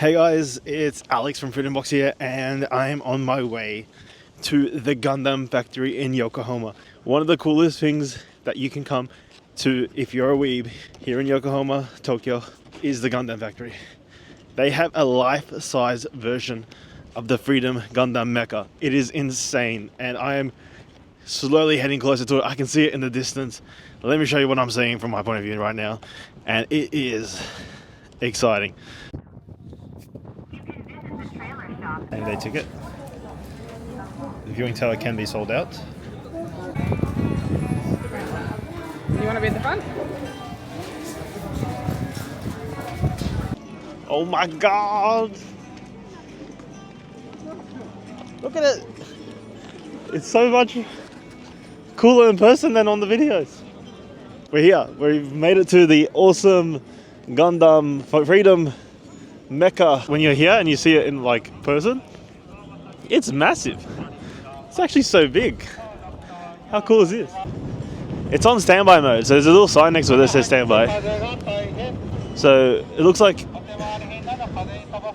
Hey guys, it's Alex from Freedom Box here, and I'm on my way to the Gundam factory in Yokohama. One of the coolest things that you can come to if you're a weeb here in Yokohama, Tokyo, is the Gundam factory. They have a life-size version of the Freedom Gundam mecha. It is insane, and I am slowly heading closer to it. I can see it in the distance. Let me show you what I'm seeing from my point of view right now, and it is exciting. And day ticket. The viewing tower can be sold out. You want to be at the front? Oh my god! Look at it! It's so much cooler in person than on the videos. We're here. We've made it to the awesome Gundam Freedom mecha. When you're here and you see it in like person, it's massive. It's actually so big. How cool is this? It's on standby mode, so there's a little sign next to it that says standby. So it looks like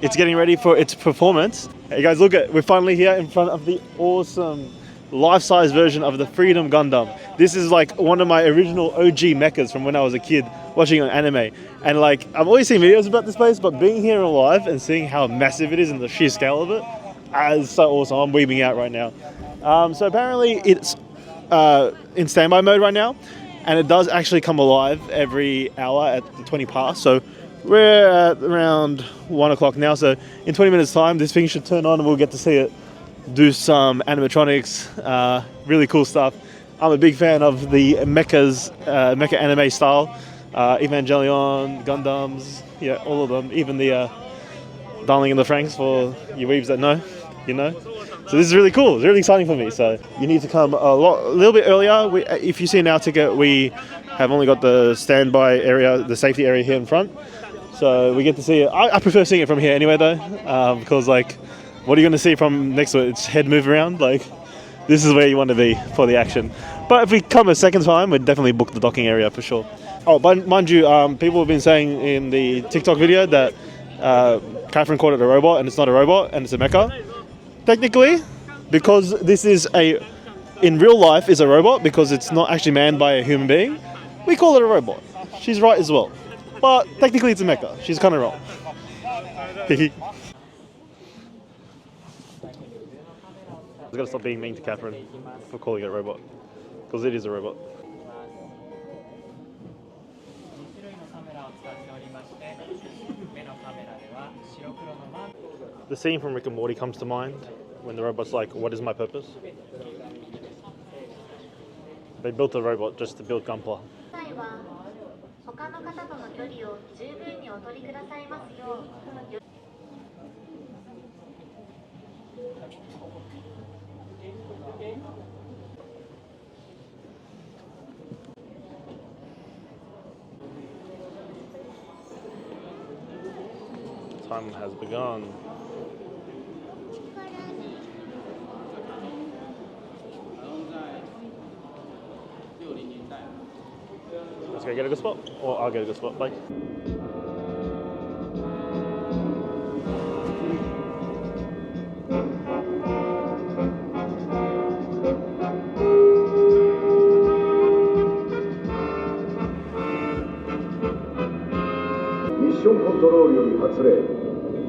it's getting ready for its performance. Hey guys, look at, we're finally here in front of the awesome life-size version of the Freedom Gundam. This is like one of my original OG mechas from when I was a kid watching an anime. And like, I've always seen videos about this place, but being here alive and seeing how massive it is and the sheer scale of it is so awesome. I'm weebing out right now. So apparently it's in standby mode right now, and it does actually come alive every hour at 20 past. So we're at around 1 o'clock now. So in 20 minutes time, this thing should turn on and we'll get to see it do some animatronics, really cool stuff. I'm a big fan of the mechas, mecha anime style. Evangelion, Gundams, yeah, all of them. Even the Darling in the Franxx for you weebs that know, you know. So this is really cool. It's really exciting for me. So you need to come a little bit earlier. If you see an our ticket, we have only got the standby area, the safety area here in front. So we get to see it. I prefer seeing it from here anyway, though, because like, what are you going to see from next to it? Its head move around. Like, this is where you want to be for the action. But if we come a second time, we'd definitely book the docking area for sure. Oh, but mind you, people have been saying in the TikTok video that Catherine called it a robot, and it's not a robot, and it's a mecha. Technically, because this is in real life is a robot, because it's not actually manned by a human being, we call it a robot. She's right as well. But technically it's a mecha. She's kind of wrong. I've got to stop being mean to Catherine for calling it a robot, because it is a robot. The scene from Rick and Morty comes to mind when the robot's like, what is my purpose? They built a robot just to build Gunpla. Time has begun. Let's go get a good spot, or I'll get a good spot. Bye.ミッションコントロールより発令。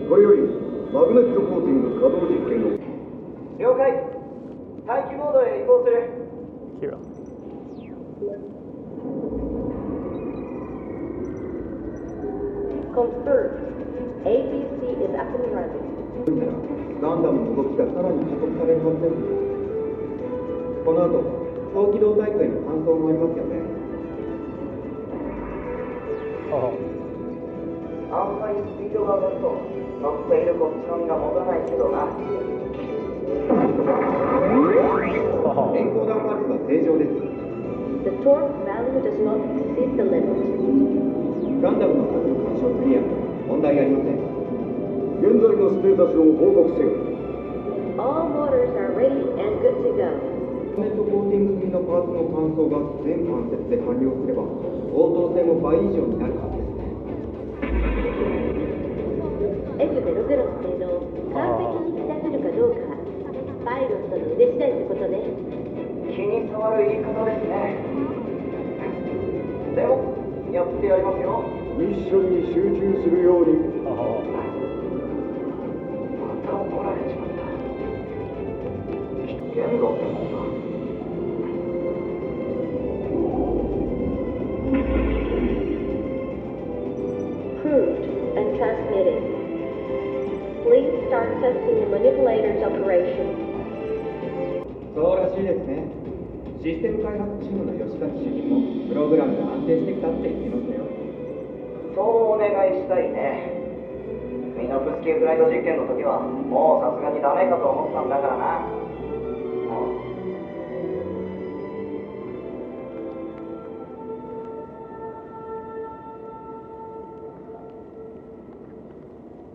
これよりマグネットコーティング稼働実験を。了解。待機モードへ移行する。Kira. Confirmed. APC is up and running. ガンダムの動きがさらに加速されるはずです。この後、高機動大会の搬送もありますよね。あんまりスピードが上がると乗っているこっちの身が持たないけどな。エンコーダーパルスは正常です。 The torque value does not exceed the limit. ガンダムの各干渉クリア。問題ありません。現在のステータスを報告せよ。 All motors are ready and good to go. マグネットコーティング済みのパーツの乾燥が全関節で完了すれば、応答性も倍以上になるはずですね。Exhibit トの腕次第ってことね。気に障る言い方ですね。でもやってやりますよ。ミッションに集中するように。また怒られちまった。危険度ってもんだ。Proved and transmitted. Please start testing the manipulator's operation. そうらしいですね。システム開発チームの吉崎主任もプログラムが安定してきたって言ってますよ。そうお願いしたいね。ミノフスキーフライト実験の時はもうさすがにダメかと思ったんだからな。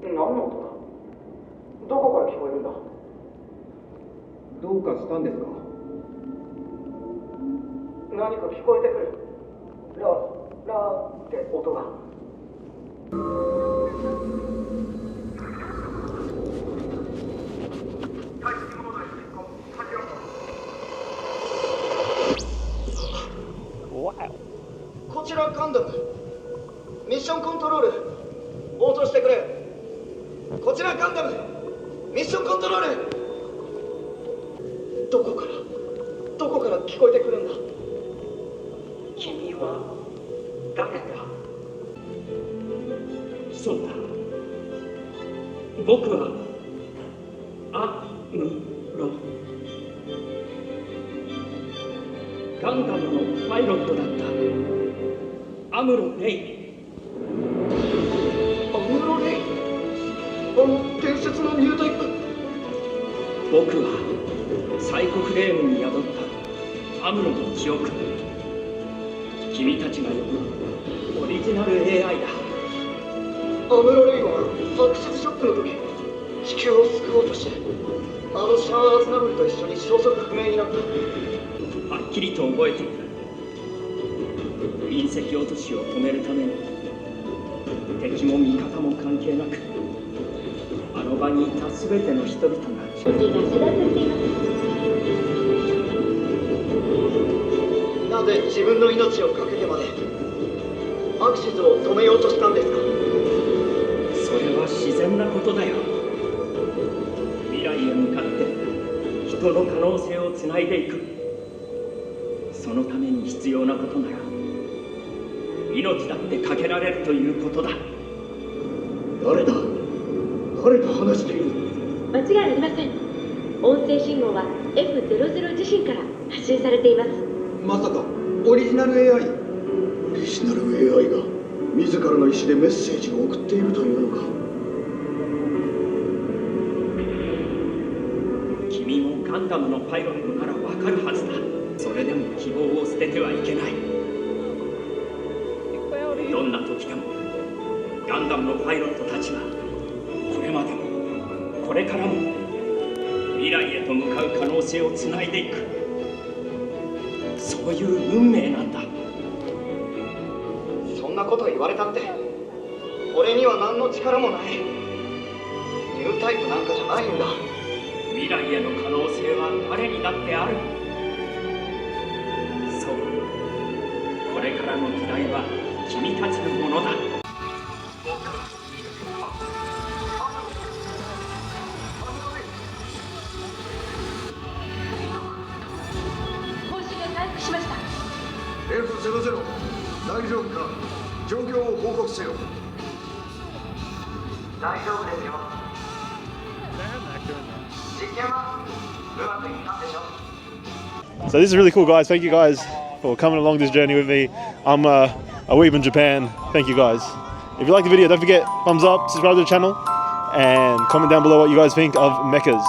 何の音だ？どこから聞こえるんだ？どうかしたんですか？何か聞こえてくる。ラーって音が。こちらガンダム。ミッションコントロール応答してくれ。こちらガンダム。ミッションコントロール。どこから聞こえてくるんだ。君は誰だ？そうだ。僕はアムロ。ガンダムのパイロットだったアムロ・レイ。アムロ・レイ。あの伝説のニュータイプ。僕はサイコフレームに宿ったアムロの記憶。君たちが呼ぶオリジナル AI だ。アムロ・レイはアクセスショックの時地球を救おうとしてあのシャア・アズナブルと一緒に消息不明になった。はっきりと覚えている。隕石落としを止めるために敵も味方も関係なくあの場にいた全ての人々が処置が遮断されています。なぜ自分の命を懸けてまでアクシズを止めようとしたんですか？それは自然なことだよ。未来へ向かって人の可能性をつないでいく。そのために必要なことなら命だってかけられるということだ。誰が話している？間違いありません。音声信号は F00 自身から発信されています。まさかオリジナル AI？ オリジナル AI が自らの意思でメッセージを送っているというのか。君もガンダムのパイロットならわかるはずだ。それでも希望を捨ててはいけない。どんな時でもガンダムのパイロットたちはこれまでもこれからも未来へと向かう可能性をつないでいく。そういう運命なんだ。そんなこと言われたって俺には何の力もない。ニュータイプなんかじゃないんだ。未来への可能性は誰にだってある。そう、これからの時代は君たちのものだ。方針が回復しました。 F00 大丈夫か？状況を報告せよ。大丈夫ですよ。実験はうまくいったんでしょ。So this is really cool, guys. Thank you guys for coming along this journey with me. I'm a weeb in Japan. Thank you guys. If you like the video, don't forget thumbs up, subscribe to the channel, and comment down below what you guys think of mechas.